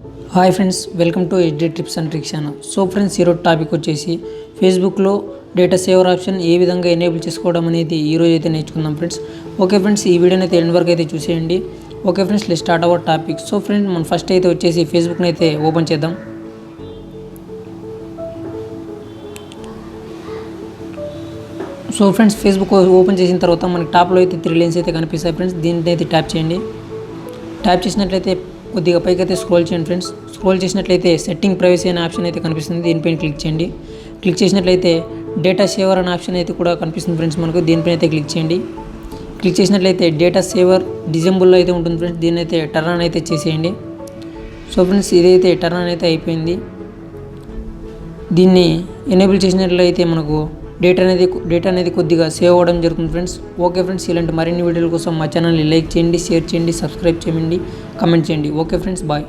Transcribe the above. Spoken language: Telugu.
Hi friends, welcome to HD trips and tricks channel. So friends, ఈరోజు టాపిక్ వచ్చేసి ఫేస్బుక్లో డేటా సేవర్ ఆప్షన్ ఏ విధంగా ఎనేబుల్ చేసుకోవడం అనేది ఈరోజు అయితే నేర్చుకుందాం ఫ్రెండ్స్. ఓకే ఫ్రెండ్స్, ఈ వీడియోని అయితే ఎండ్ వరకు అయితే చూసేయండి. Okay friends, let's start our topic. So friends, మనం ఫస్ట్ అయితే వచ్చేసి ఫేస్బుక్ని అయితే ఓపెన్ చేద్దాం. సో ఫ్రెండ్స్, ఫేస్బుక్ ఓపెన్ చేసిన తర్వాత మనకి టాప్లో అయితే 3 లైన్స్ అయితే కనిపిస్తాయి ఫ్రెండ్స్. దీన్ని అయితే ట్యాప్ చేయండి. ట్యాప్ చేసినట్లయితే కొద్దిగా పైకి అయితే స్క్రోల్ చేయండి ఫ్రెండ్స్. స్క్రోల్ చేసినట్లయితే సెట్టింగ్ ప్రైవసీ అనే ఆప్షన్ అయితే కనిపిస్తుంది. దీనిపైన క్లిక్ చేయండి. క్లిక్ చేసినట్లయితే డేటా సేవర్ అనే ఆప్షన్ అయితే కూడా కనిపిస్తుంది ఫ్రెండ్స్ మనకు. దీనిపైన అయితే క్లిక్ చేయండి. క్లిక్ చేసినట్లయితే డేటా సేవర్ డిజేబుల్లో అయితే ఉంటుంది ఫ్రెండ్స్. దీన్ని అయితే టర్న్ ఆన్ అయితే చేసేయండి. సో ఫ్రెండ్స్, ఇదైతే టర్న్ ఆన్ అయితే అయిపోయింది. దీన్ని ఎనేబుల్ చేసినట్లయితే మనకు డేటా అనేది కొద్దిగా సేవ్ అవ్వడం జరుగుతుంది ఫ్రెండ్స్. ఓకే ఫ్రెండ్స్, ఇలాంటి మరిన్ని వీడియోల కోసం మా ఛానల్ని లైక్ చేయండి, షేర్ చేయండి, సబ్స్క్రైబ్ చేయండి, కామెంట్ చేయండి. Okay friends, bye.